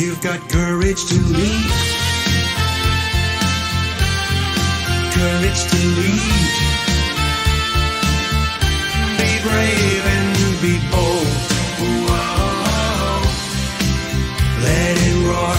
You've got courage to lead. Courage to lead. Be brave and be bold. Whoa. Let it roar.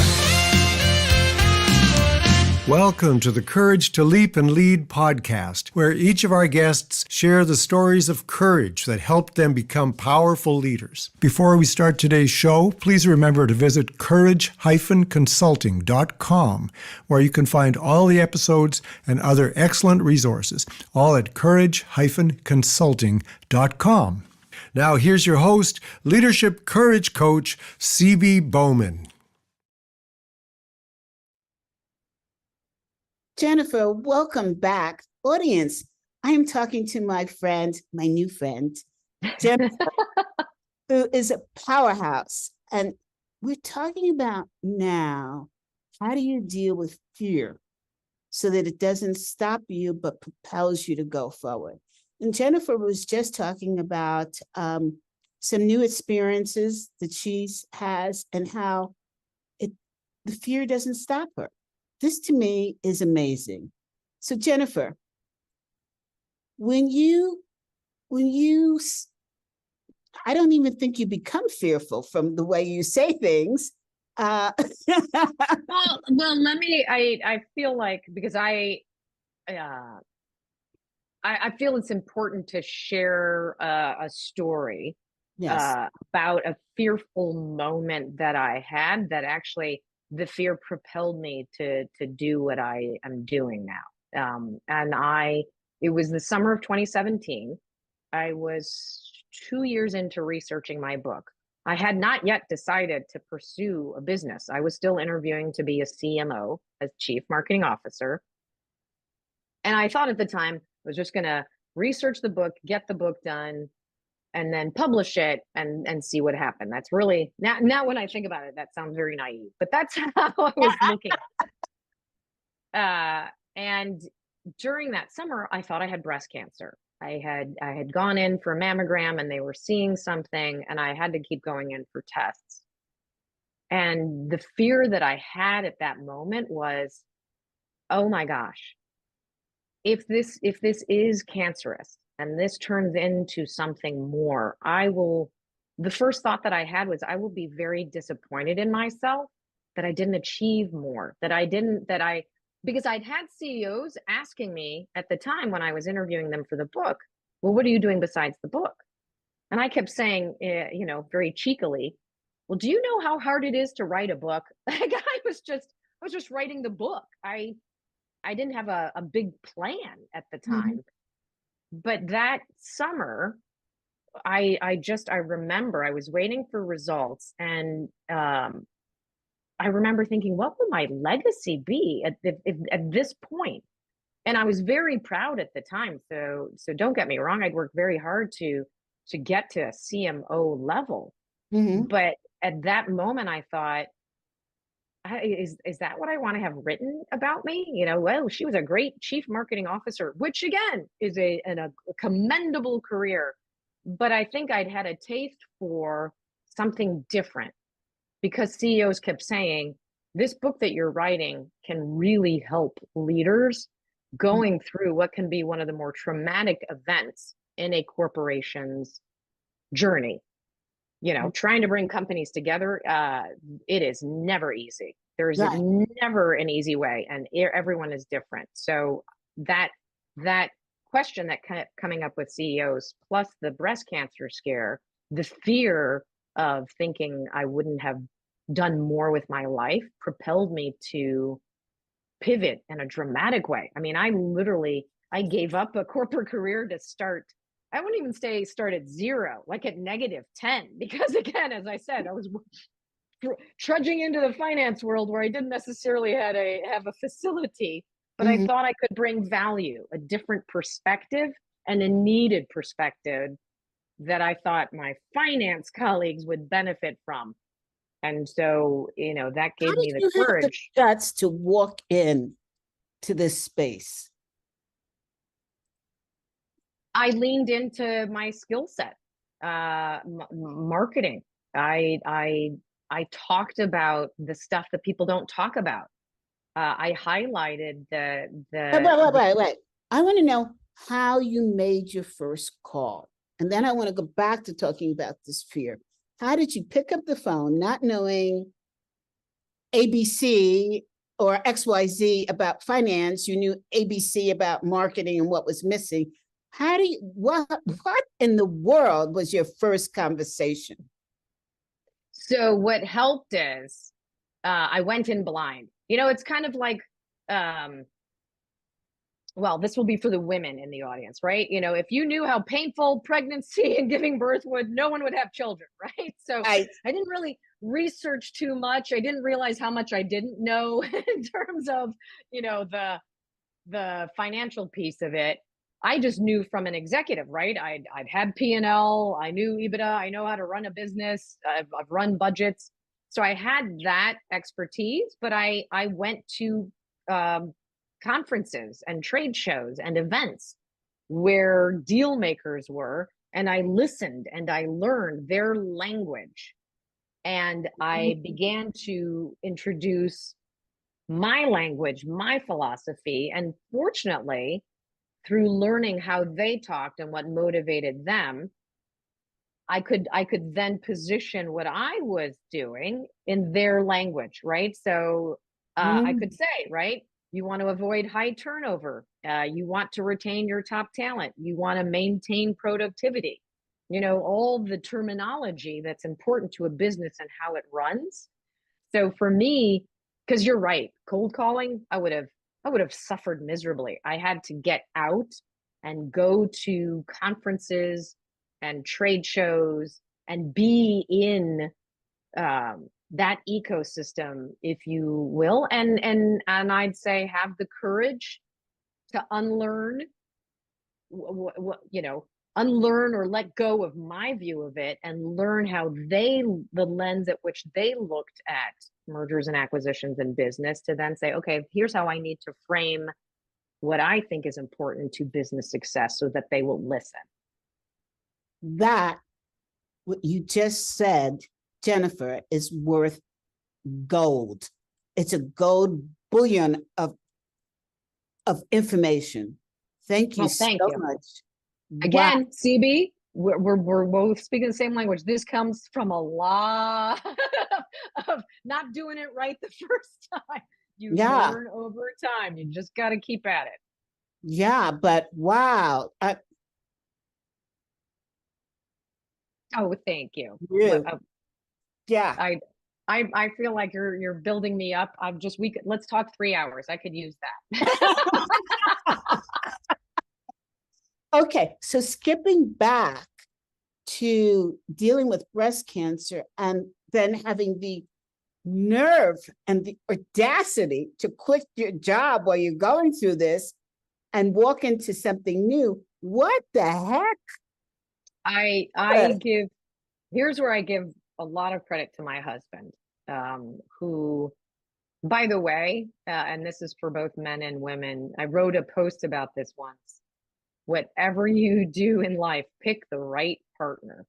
Welcome to the Courage to Leap and Lead podcast, where each of our guests share the stories of courage that helped them become powerful leaders. Before we start today's show, please remember to visit 𝗏𝗢𝗄𝑟𝑔E-consulting.com, where you can find all the episodes and other excellent resources, all at 𝗏𝗢𝗄𝑟𝑔E-consulting.com. Now here's your host, leadership courage coach, 𝗵𝗵𝗹𝗍𝗏. Jennifer, welcome back. Audience, I am talking to my friend, my new friend, Jennifer, who is a powerhouse. And we're talking about now, how do you deal with fear so that it doesn't stop you, but propels you to go forward? And Jennifer was just talking about some new experiences that she has and how the fear doesn't stop her. This to me is amazing. So Jennifer, when you, I don't even think you become fearful from the way you say things. Well, let me, I feel like, because I feel it's important to share a story about a fearful moment that I had that actually the fear propelled me to do what I am doing now. It was the summer of 2017. I was 2 years into researching my book. I had not yet decided to pursue a business. I was still interviewing to be a CMO, as Chief Marketing Officer. And I thought at the time, I was just gonna research the book, get the book done, and then publish it and see what happened. That's really, now when I think about it, that sounds very naive, but that's how I was looking at it. And during that summer, I thought I had breast cancer. I had gone in for a mammogram and they were seeing something and I had to keep going in for tests. And the fear that I had at that moment was, oh my gosh, if this is cancerous, and this turns into something more, the first thought that I had was I will be very disappointed in myself that I didn't achieve more, because I'd had CEOs asking me at the time when I was interviewing them for the book, well, what are you doing besides the book? And I kept saying, very cheekily, well, do you know how hard it is to write a book? Like I was just writing the book. I didn't have a big plan at the time. Mm-hmm. But that summer, I remember I was waiting for results, and I remember thinking, what will my legacy be at this point? And I was very proud at the time. So don't get me wrong, I'd worked very hard to get to a CMO level. Mm-hmm. But at that moment, I thought, is that what I want to have written about me? Well, she was a great chief marketing officer, which again is a commendable career. But I think I'd had a taste for something different because CEOs kept saying, this book that you're writing can really help leaders going through what can be one of the more traumatic events in a corporation's journey. Trying to bring companies together, it is never easy. There is never an easy way, and everyone is different. So that question that kept coming up with CEOs, plus the breast cancer scare, the fear of thinking I wouldn't have done more with my life, propelled me to pivot in a dramatic way. I mean, I gave up a corporate career to start. I wouldn't even start at zero, like at -10, because again, as I said, I was trudging into the finance world where I didn't necessarily have a facility, but I thought I could bring value, a different perspective and a needed perspective that I thought my finance colleagues would benefit from. And so, that gave me the courage. Have the guts to walk in to this space? I leaned into my skill set, marketing. I I talked about the stuff that people don't talk about. I highlighted Wait. I want to know how you made your first call. And then I want to go back to talking about this fear. How did you pick up the phone, not knowing ABC or XYZ about finance? You knew ABC about marketing and what was missing. How do you, what in the world was your first conversation? So what helped is I went in blind. You know, it's kind of like, well, this will be for the women in the audience, right? You know, if you knew how painful pregnancy and giving birth would, no one would have children, right? So I didn't really research too much. I didn't realize how much I didn't know in terms of, you know, the financial piece of it. I just knew from an executive, right? I'd had P&L, I knew EBITDA, I know how to run a business, I've run budgets. So I had that expertise, but I went to conferences and trade shows and events where deal makers were, and I listened and I learned their language. And I began to introduce my language, my philosophy, and fortunately, through learning how they talked and what motivated them, I could then position what I was doing in their language, right? So I could say, right, you want to avoid high turnover, you want to retain your top talent, you want to maintain productivity, you know, all the terminology that's important to a business and how it runs. So for me, because you're right, cold calling, I would have suffered miserably. I had to get out and go to conferences and trade shows and be in that ecosystem, if you will, and I'd say have the courage to unlearn, you know, unlearn or let go of my view of it and learn how the lens at which they looked at mergers and acquisitions in business, to then say, okay, here's how I need to frame what I think is important to business success so that they will listen. That, what you just said, Jennifer, is worth gold. It's a gold bullion of information. Thank you so much. Again, wow. CB, we're both speaking the same language. This comes from a lot of not doing it right the first time. You learn over time. You just got to keep at it. Yeah, but wow. Oh, thank you. Yeah. I feel like you're building me up. Let's talk 3 hours. I could use that. Okay, so skipping back to dealing with breast cancer and then having the nerve and the audacity to quit your job while you're going through this and walk into something new. What the heck? Here's where I give a lot of credit to my husband, who, by the way, and this is for both men and women, I wrote a post about this once. Whatever you do in life, pick the right partner,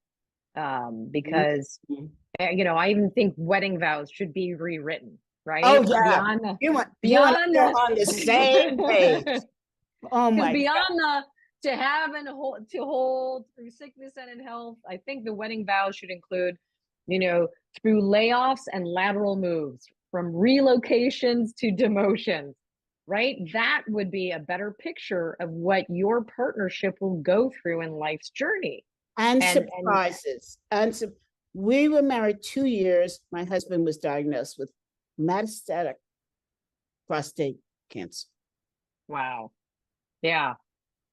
because you know, I even think wedding vows should be rewritten, right? Oh yeah, beyond on the same page. Oh my beyond God. To have and hold through sickness and in health, I think the wedding vows should include, you know, through layoffs and lateral moves, from relocations to demotions, right? That would be a better picture of what your partnership will go through in life's journey. And surprises. We were married 2 years. My husband was diagnosed with metastatic prostate cancer. Wow. Yeah.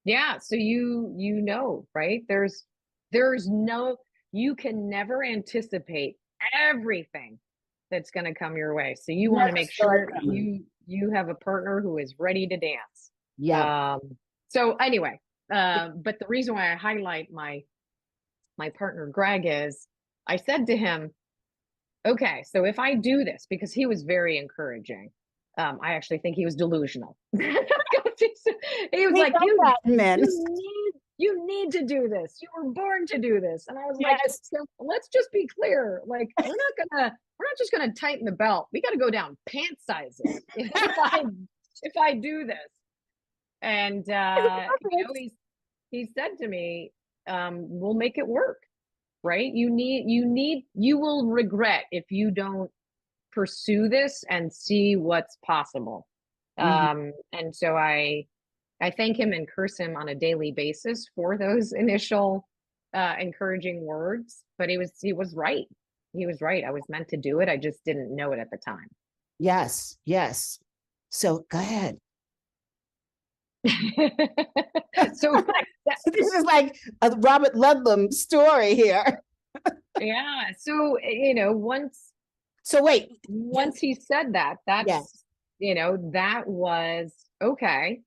Yeah. So you know, right? There's no, you can never anticipate everything that's going to come your way. So you want to make sure you have a partner who is ready to dance. Yeah. So anyway, but the reason why I highlight my partner Greg is, I said to him, okay, so if I do this, because he was very encouraging. I actually think he was delusional. He was like, you need to do this. You were born to do this. And I was like, Yes. so let's just be clear. Like, we're not just gonna tighten the belt. We got to go down pant sizes if I do this. And he said to me, we'll make it work, right? You will regret if you don't pursue this and see what's possible. And so I thank him and curse him on a daily basis for those initial encouraging words, but he was right. He was right. I was meant to do it. I just didn't know it at the time. Yes, yes. So go ahead. So this is like a Robert Ludlum story here. Yeah. So, once he said that, that's, that was, okay,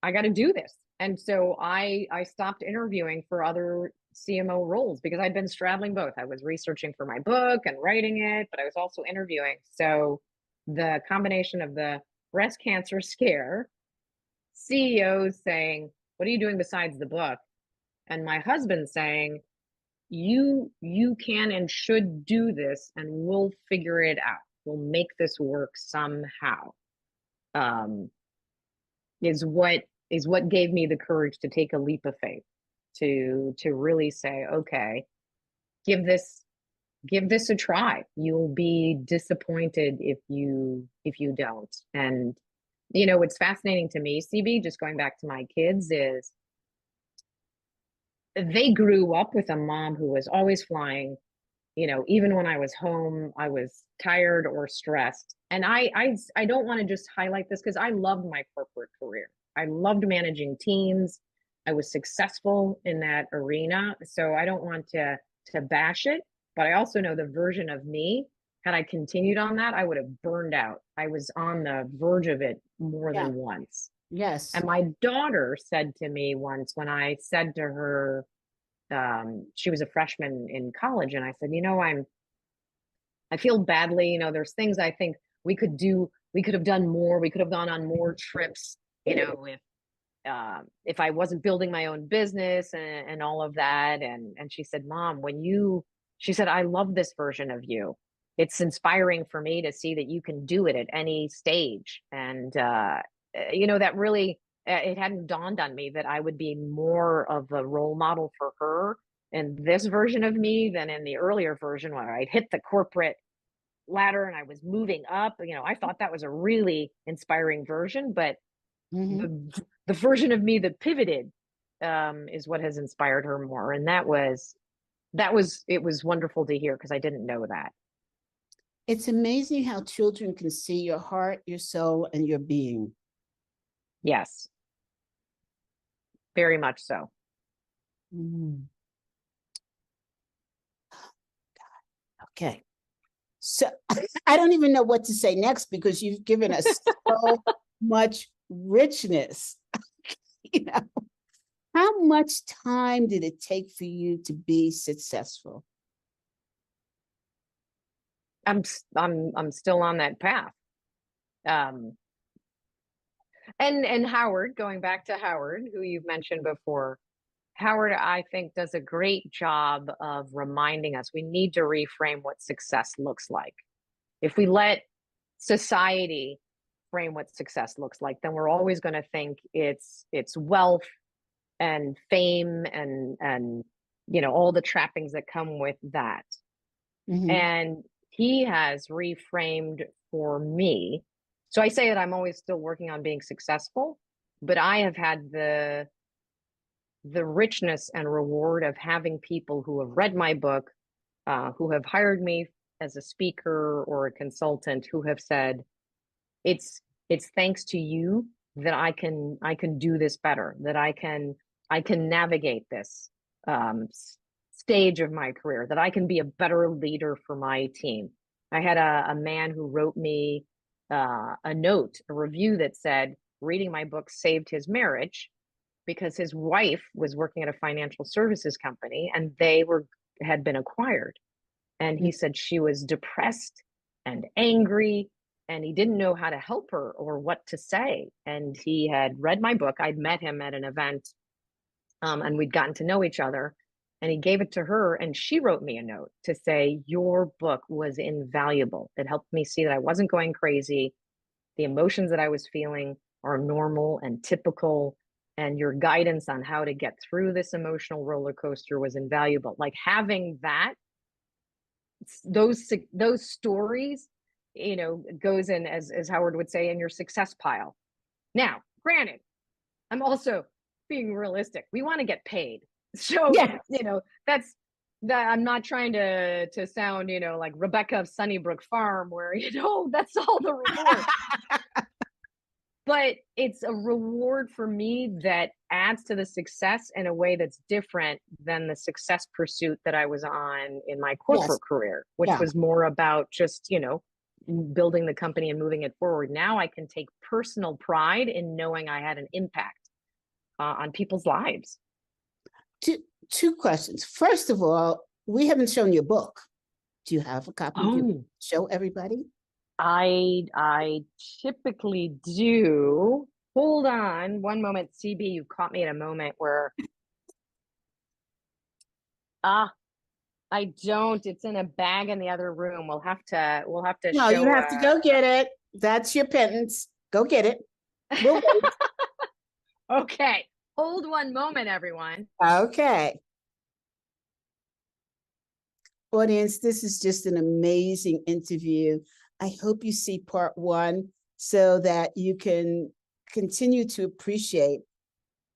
I got to do this. And so I stopped interviewing for other CMO roles because I'd been straddling both. I was researching for my book and writing it, but I was also interviewing. So the combination of the breast cancer scare, CEOs saying, what are you doing besides the book? And my husband saying, you can and should do this and we'll figure it out. We'll make this work somehow. Is what gave me the courage to take a leap of faith, to really say, okay, give this a try. You'll be disappointed if you don't. And what's fascinating to me, CB, just going back to my kids, is they grew up with a mom who was always flying. Even when I was home, I was tired or stressed. And I don't want to just highlight this because I loved my corporate career. I loved managing teams. I was successful in that arena. So I don't want to bash it, but I also know the version of me, had I continued on that, I would have burned out. I was on the verge of it more than once. Yes. And my daughter said to me once, when I said to her, she was a freshman in college, and I said, I feel badly, there's things I think we could do. We could have done more. We could have gone on more trips, if I wasn't building my own business and all of that. And she said, Mom, she said, I love this version of you. It's inspiring for me to see that you can do it at any stage. And, that really, it hadn't dawned on me that I would be more of a role model for her in this version of me than in the earlier version where I'd hit the corporate ladder and I was moving up. I thought that was a really inspiring version, but the version of me that pivoted is what has inspired her more. And it was wonderful to hear because I didn't know that. It's amazing how children can see your heart, your soul, and your being. Yes. Very much so. Okay. So I don't even know what to say next because you've given us so much richness. How much time did it take for you to be successful? I'm still on that path. And Howard, going back to Howard, who you've mentioned before, Howard, I think, does a great job of reminding us we need to reframe what success looks like. If we let society frame what success looks like, then we're always going to think it's wealth and fame and all the trappings that come with that. And he has reframed for me. So I say that I'm always still working on being successful, but I have had the richness and reward of having people who have read my book, who have hired me as a speaker or a consultant, who have said, it's thanks to you that I can do this better, that I can navigate this stage of my career, that I can be a better leader for my team. I had a man who wrote me a review that said, reading my book saved his marriage because his wife was working at a financial services company and they had been acquired. And he said she was depressed and angry and he didn't know how to help her or what to say. And he had read my book. I'd met him at an event and we'd gotten to know each other. And he gave it to her, and she wrote me a note to say, your book was invaluable. It helped me see that I wasn't going crazy. The emotions that I was feeling are normal and typical. And your guidance on how to get through this emotional roller coaster was invaluable. Like having that, those stories, you know, goes in, as Howard would say, in your success pile. Now, granted, I'm also being realistic. We want to get paid. So, Yes. you know, that's that. I'm not trying to sound, you know, like Rebecca of Sunnybrook Farm, where, you know, that's all the reward. But it's a reward for me that adds to the success in a way that's different than the success pursuit that I was on in my corporate career, which was more about just, you know, building the company and moving it forward. Now I can take personal pride in knowing I had an impact on people's lives. Two questions. First of all, we haven't shown your book. Do you have a copy of your book to show everybody? I typically do. Hold on one moment, CB. You caught me at a moment where I don't. It's in a bag in the other room. We'll have to No, show, you have to go get it. That's your penance. Go get it. We'll wait. Okay. Hold one moment, everyone. Okay. Audience, this is just an amazing interview. I hope you see part one so that you can continue to appreciate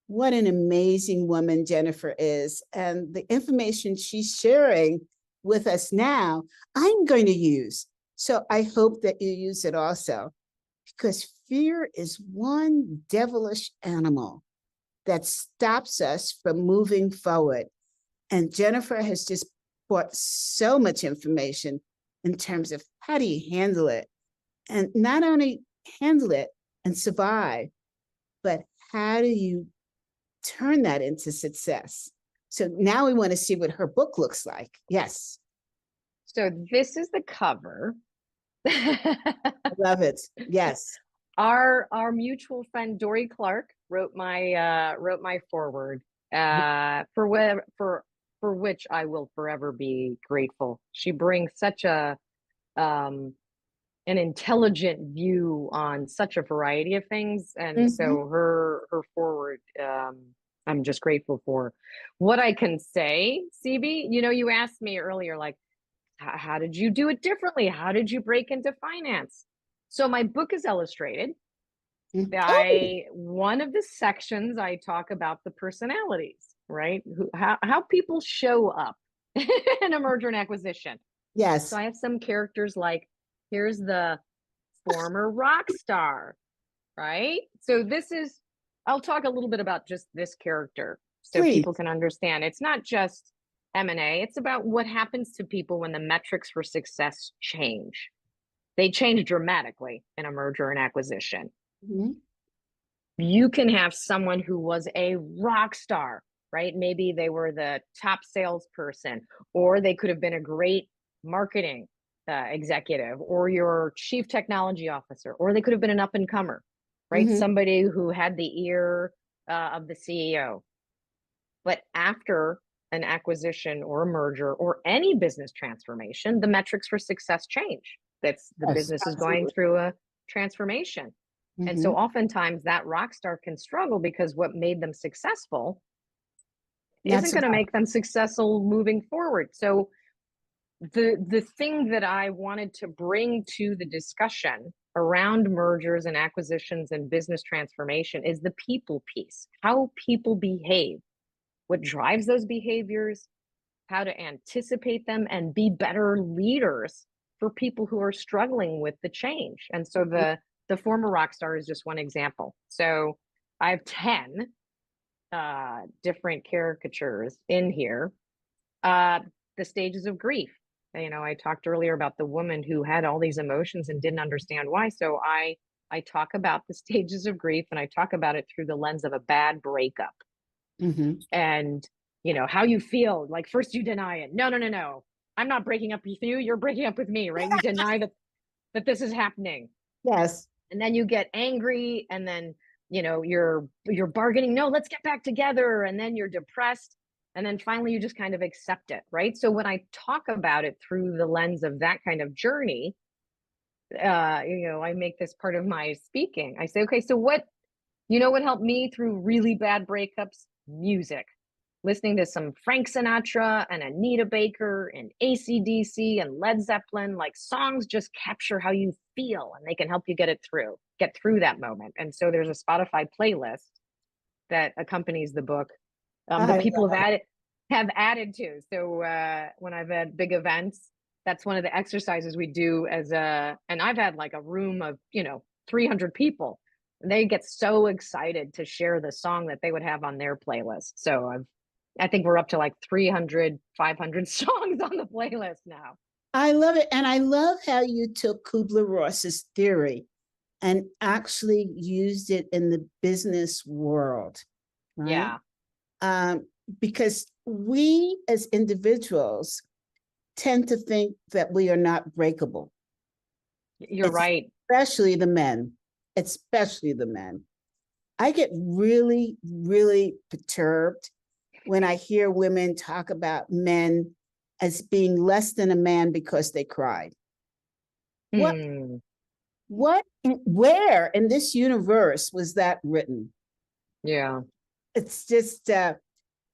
what an amazing woman Jennifer is, and the information she's sharing with us now, I'm going to use. So I hope that you use it also, because fear is one devilish animal that stops us from moving forward. And Jennifer has just brought so much information in terms of how do you handle it, and not only handle it and survive, but how do you turn that into success? So now we want to see what her book looks like. Yes. So this is the cover. I love it. Yes. Our mutual friend Dory Clark wrote my foreword, for which I will forever be grateful. She brings such an intelligent view on such a variety of things, and so her foreword, I'm just grateful for. What I can say, CB, you know, you asked me earlier, like, how did you do it differently? How did you break into finance? So my book is illustrated. One of the sections I talk about the personalities, right? How people show up in a merger and acquisition. Yes. So I have some characters like, here's the former rock star, right? So I'll talk a little bit about just this character so people can understand. It's not just M&A, it's about what happens to people when the metrics for success change. They change dramatically in a merger and acquisition. You can have someone who was a rock star, right? Maybe they were the top salesperson, or they could have been a great marketing executive, or your chief technology officer, or they could have been an up-and-comer, right? Somebody who had the ear of the CEO. But after an acquisition or a merger or any business transformation, the metrics for success change. That's the business is going through a transformation. And so oftentimes that rock star can struggle because what made them successful isn't going to make them successful moving forward. So the thing that I wanted to bring to the discussion around mergers and acquisitions and business transformation is the people piece, how people behave, what drives those behaviors, how to anticipate them and be better leaders for people who are struggling with the change. And so the former rock star is just one example. So I have 10 different caricatures in here. The stages of grief. You know, I talked earlier about the woman who had all these emotions and didn't understand why. So I talk about the stages of grief, and I talk about it through the lens of a bad breakup. And, you know, how you feel, like first you deny it. No. I'm not breaking up with you. You're breaking up with me, right? You deny that this is happening. Yes. And then you get angry, and then you're bargaining, no, let's get back together, and then you're depressed, and then finally you just kind of accept it, right? So when I talk about it through the lens of that kind of journey, I make this part of my speaking. I say, okay, so what helped me through really bad breakups? Music. Listening to some Frank Sinatra and Anita Baker and AC/DC and Led Zeppelin, like songs just capture how you feel and they can help you get through that moment. And so there's a Spotify playlist that accompanies the book that people have added to. So when I've had big events, that's one of the exercises we do and I've had like a room of, 300 people. And they get so excited to share the song that they would have on their playlist. So I think we're up to like 300, 500 songs on the playlist now. I love it. And I love how you took Kübler-Ross's theory and actually used it in the business world. Right? Yeah. Because we as individuals tend to think that we are not breakable. You're right. Especially the men. I get really, really perturbed when I hear women talk about men as being less than a man because they cried. Where in this universe was that written? Yeah. It's just, and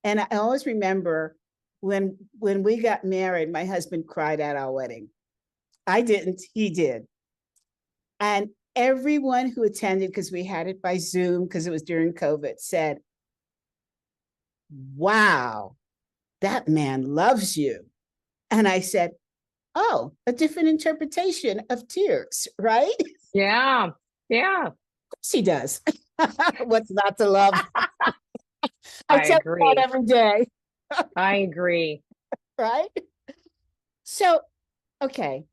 I always remember when we got married, my husband cried at our wedding. I didn't, he did. And everyone who attended, because we had it by Zoom, because it was during COVID, said, wow, that man loves you. And I said, oh, a different interpretation of tears, right? Yeah. Yeah. Of course he does. What's not to love? I tell agree. that every day. I agree. Right? So, okay.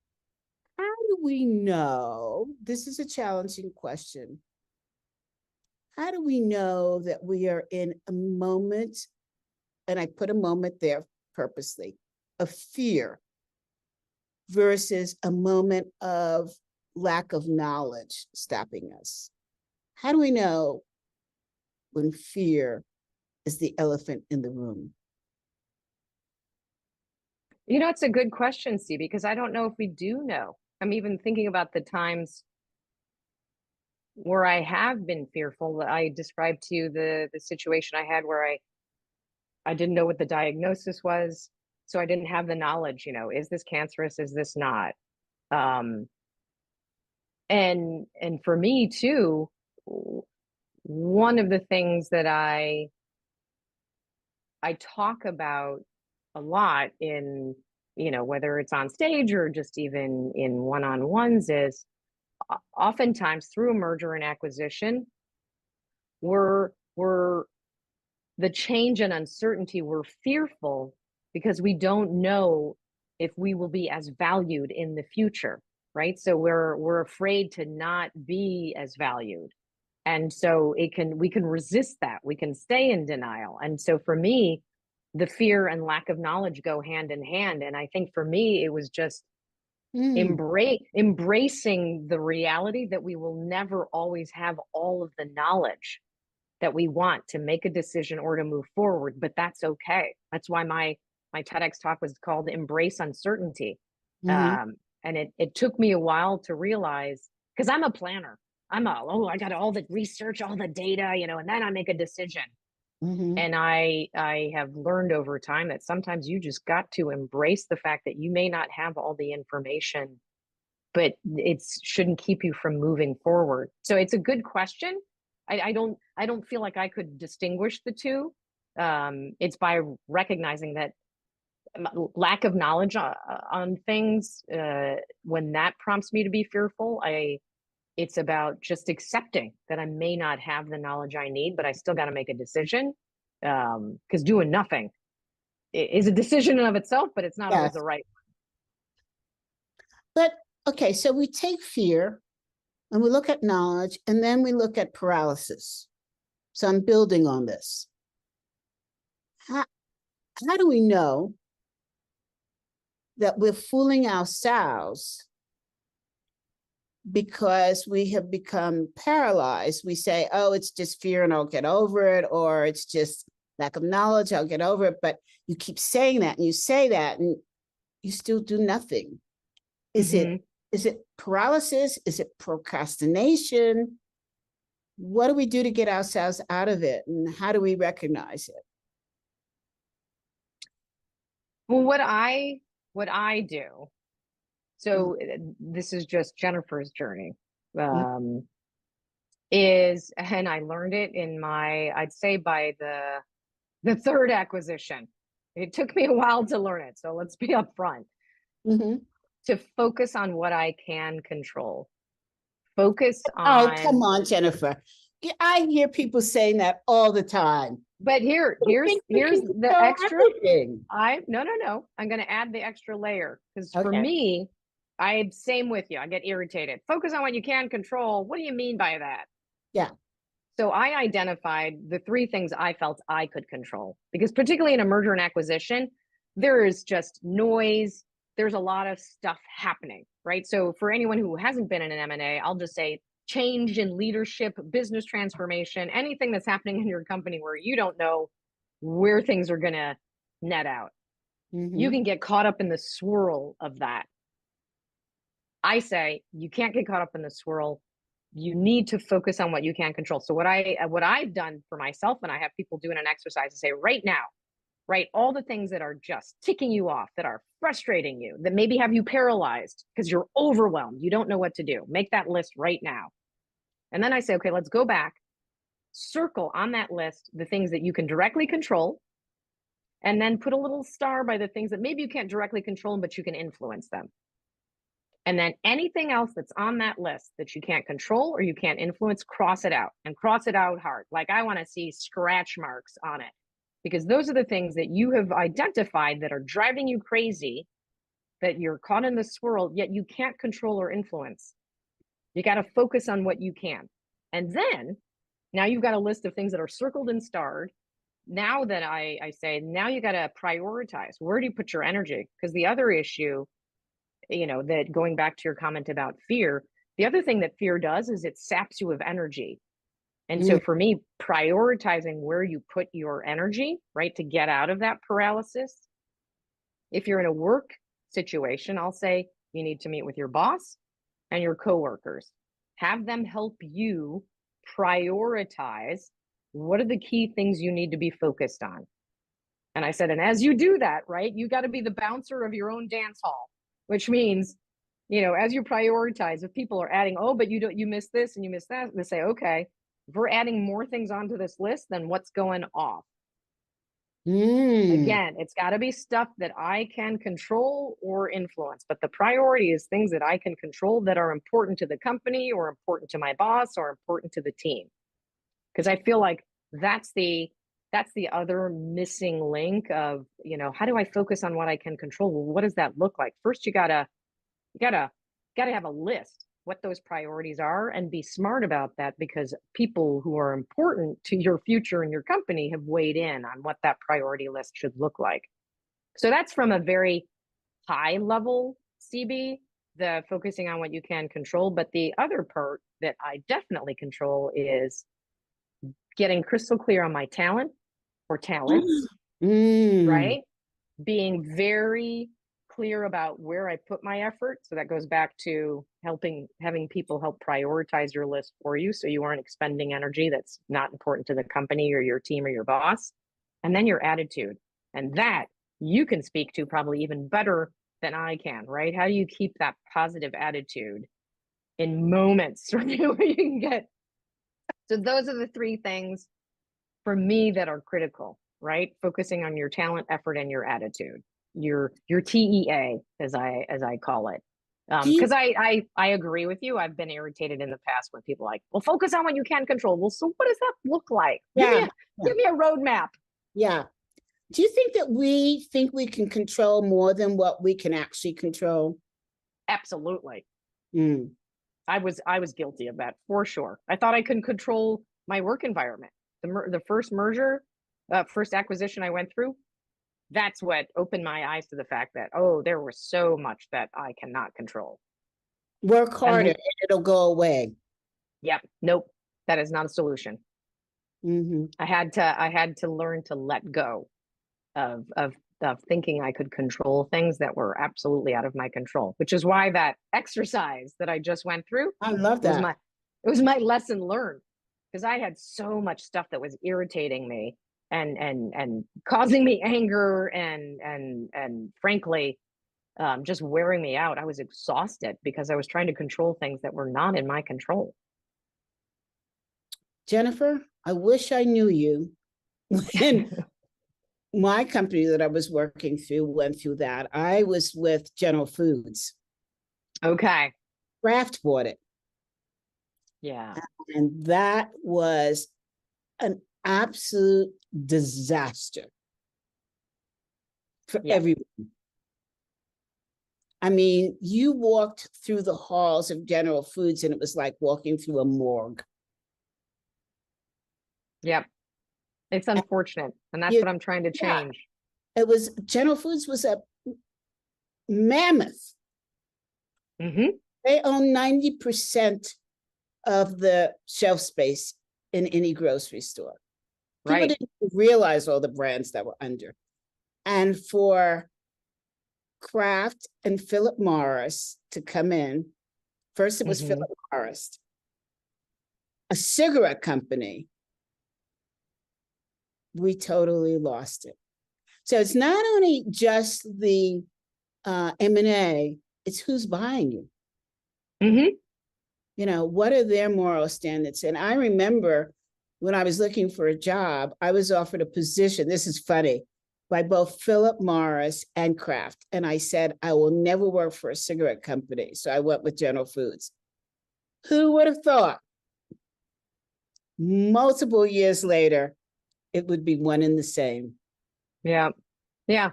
How do we know? This is a challenging question. How do we know that we are in a moment, and I put a moment there purposely, of fear versus a moment of lack of knowledge stopping us? How do we know when fear is the elephant in the room? It's a good question, C, because I don't know if we do know. I'm even thinking about the times where I have been fearful. I described to you the situation I had where I didn't know what the diagnosis was. So I didn't have the knowledge, is this cancerous? Is this not? And for me too, one of the things that I talk about a lot in, whether it's on stage or just even in one-on-ones, is oftentimes through a merger and acquisition, we're the change and uncertainty, we're fearful because we don't know if we will be as valued in the future, right? So we're afraid to not be as valued. And so we can resist that. We can stay in denial. And so for me, the fear and lack of knowledge go hand in hand. And I think for me, it was just embracing the reality that we will never always have all of the knowledge that we want to make a decision or to move forward, but that's okay. That's why my TEDx talk was called Embrace Uncertainty. And it took me a while to realize, because I'm a planner. I got all the research, all the data, and then I make a decision. And I have learned over time that sometimes you just got to embrace the fact that you may not have all the information, but it shouldn't keep you from moving forward. So it's a good question. I don't feel like I could distinguish the two. It's by recognizing that lack of knowledge on things, when that prompts me to be fearful, it's about just accepting that I may not have the knowledge I need, but I still got to make a decision. Because doing nothing is a decision in of itself, but it's not always the right one. But okay, so we take fear and we look at knowledge, and then we look at paralysis. So I'm building on this. How do we know that we're fooling ourselves because we have become paralyzed. We say, oh, it's just fear and I'll get over it, or it's just lack of knowledge, I'll get over it. But you keep saying that and you say that and you still do nothing. Is it paralysis? Is it procrastination? What do we do to get ourselves out of it? And how do we recognize it? Well, what I do, so this is just Jennifer's journey, is, and I learned it in my, I'd say by the third acquisition. It took me a while to learn it, so let's be upfront. To focus on what I can control. Focus on. Oh, come on, Jennifer. I hear people saying that all the time. But here's the extra. Everything. No. I'm going to add the extra layer, because for me, same with you. I get irritated. Focus on what you can control. What do you mean by that? Yeah. So I identified the three things I felt I could control, because particularly in a merger and acquisition, there is just noise. There's a lot of stuff happening, right? So for anyone who hasn't been in an M&A, I'll just say change in leadership, business transformation, anything that's happening in your company where you don't know where things are going to net out. You can get caught up in the swirl of that. I say you can't get caught up in the swirl. You need to focus on what you can control. So what I've done for myself, and I have people doing an exercise to say right now, write all the things that are just ticking you off, that are frustrating you, that maybe have you paralyzed because you're overwhelmed. You don't know what to do. Make that list right now. And then I say, okay, let's go back, circle on that list the things that you can directly control, and then put a little star by the things that maybe you can't directly control, but you can influence them. And then anything else that's on that list that you can't control or you can't influence, cross it out, and cross it out hard. Like, I want to see scratch marks on it, because those are the things that you have identified that are driving you crazy, that you're caught in the swirl, yet you can't control or influence. You got to focus on what you can. And then now you've got a list of things that are circled and starred. Now that I say, now you got to prioritize. Where do you put your energy? Because the other issue, that going back to your comment about fear, the other thing that fear does is it saps you of energy. And so for me, prioritizing where you put your energy, right, to get out of that paralysis. If you're in a work situation, I'll say you need to meet with your boss and your coworkers. Have them help you prioritize what are the key things you need to be focused on. And I said, and as you do that, right, you got to be the bouncer of your own dance hall, which means, as you prioritize, if people are adding, oh, but you missed this and you missed that, they say, okay, if we're adding more things onto this list, then what's going off? Again, it's got to be stuff that I can control or influence, but the priority is things that I can control that are important to the company or important to my boss or important to the team. Because I feel like that's the other missing link of, how do I focus on what I can control? Well, what does that look like? First, you gotta have a list what those priorities are and be smart about that, because people who are important to your future and your company have weighed in on what that priority list should look like. So that's from a very high level CB, the focusing on what you can control. But the other part that I definitely control is getting crystal clear on my talent or talents, right? Being very clear about where I put my effort. So that goes back to having people help prioritize your list for you, so you aren't expending energy that's not important to the company or your team or your boss. And then your attitude. And that you can speak to probably even better than I can, right? How do you keep that positive attitude in moments where you can get? So those are the three things for me that are critical, right? Focusing on your talent, effort, and your attitude. Your TEA, as I call it. Because I agree with you. I've been irritated in the past when people are like, well, focus on what you can control. Well, so what does that look like? Yeah. Give me a roadmap. Yeah. Do you think that we think we can control more than what we can actually control? Absolutely. I was guilty of that for sure. I thought I couldn't control my work environment. The first merger, first acquisition I went through, that's what opened my eyes to the fact that, oh, there was so much that I cannot control. Work harder and it'll go away. Yep. Nope. That is not a solution. Mm-hmm. I had to learn to let go of thinking I could control things that were absolutely out of my control, which is why that exercise that I just went through, I love that. It was my lesson learned, because I had so much stuff that was irritating me and causing me anger and frankly, just wearing me out. I was exhausted because I was trying to control things that were not in my control. Jennifer, I wish I knew you when my company that I was working through went through that. I was with General Foods. Okay. Kraft bought it. Yeah. And that was an absolute disaster for everyone. I mean, you walked through the halls of General Foods and it was like walking through a morgue. Yep. It's unfortunate. And that's what I'm trying to change. It was, General Foods was a mammoth. Mm-hmm. They own 90% of the shelf space in any grocery store. People didn't realize all the brands that were under. And for Kraft and Philip Morris to come in, first it was Philip Morris, a cigarette company, we totally lost it. So it's not only just the M&A, it's who's buying you. Mm-hmm. You know, what are their moral standards? And I remember when I was looking for a job, I was offered a position, this is funny, by both Philip Morris and Kraft. And I said, I will never work for a cigarette company. So I went with General Foods. Who would have thought multiple years later, it would be one and the same? Yeah. Yeah.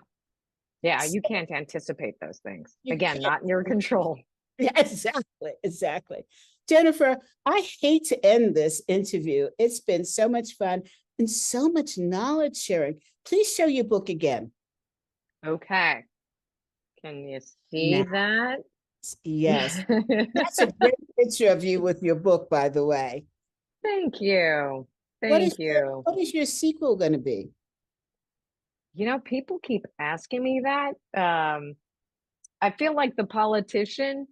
Yeah. You can't anticipate those things. Again, not in your control. Yeah, exactly. Exactly. Jennifer, I hate to end this interview. It's been so much fun and so much knowledge sharing. Please show your book again. Okay. Can you see that? Yes. That's a great picture of you with your book, by the way. Thank you. Thank you. What is your sequel going to be? You know, people keep asking me that. I feel like the politician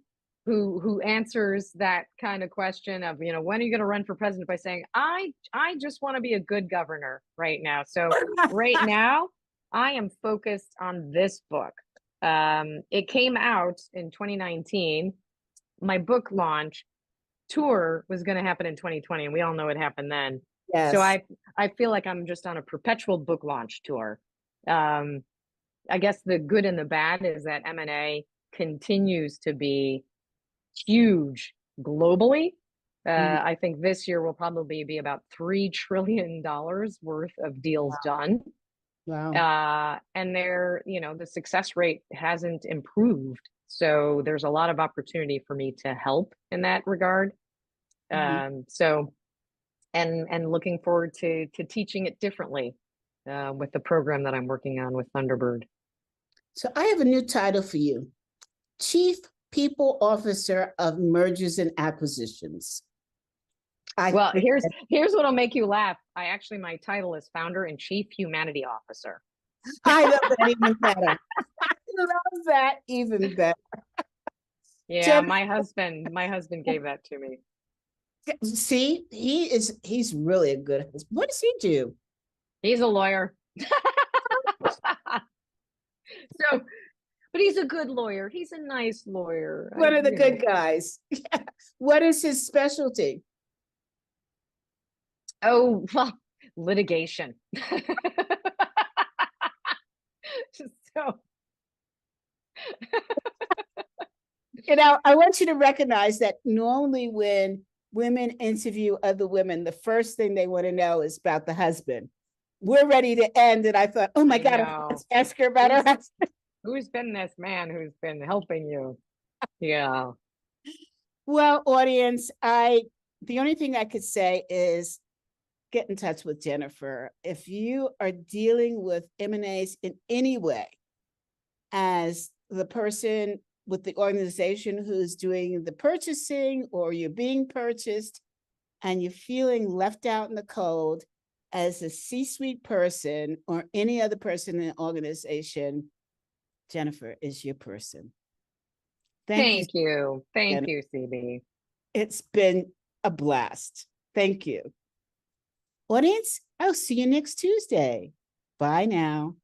who answers that kind of question of, you know, when are you going to run for president, by saying, I just want to be a good governor right now. So right now I am focused on this book. It came out in 2019. My book launch tour was going to happen in 2020, and we all know what happened then. Yes. So I feel like I'm just on a perpetual book launch tour. I guess the good and the bad is that M&A continues to be huge globally. I think this year will probably be about $3 trillion worth of deals done. Wow. And the success rate hasn't improved. So there's a lot of opportunity for me to help in that regard. So, and looking forward to teaching it differently with the program that I'm working on with Thunderbird. So I have a new title for you. Chief People Officer of Mergers and Acquisitions. Well, here's what'll make you laugh. My title is Founder and Chief Humanity Officer. I love that even better. I love that even better. Yeah, my husband gave that to me. See, he's really a good husband. What does he do? He's a lawyer. But he's a good lawyer. He's a nice lawyer. One of the good guys. What is his specialty? Oh, well, litigation. I want you to recognize that normally when women interview other women, the first thing they want to know is about the husband. We're ready to end, and I thought, oh my God, let's ask her about her husband. Who's been this man who's been helping you? Yeah. Well, audience, the only thing I could say is get in touch with Jennifer. If you are dealing with M&As in any way, as the person with the organization who's doing the purchasing, or you're being purchased and you're feeling left out in the cold, as a C-suite person or any other person in the organization, Jennifer is your person. Thank you. Thank Jennifer. you, CB. It's been a blast. Thank you. Audience, I'll see you next Tuesday. Bye now.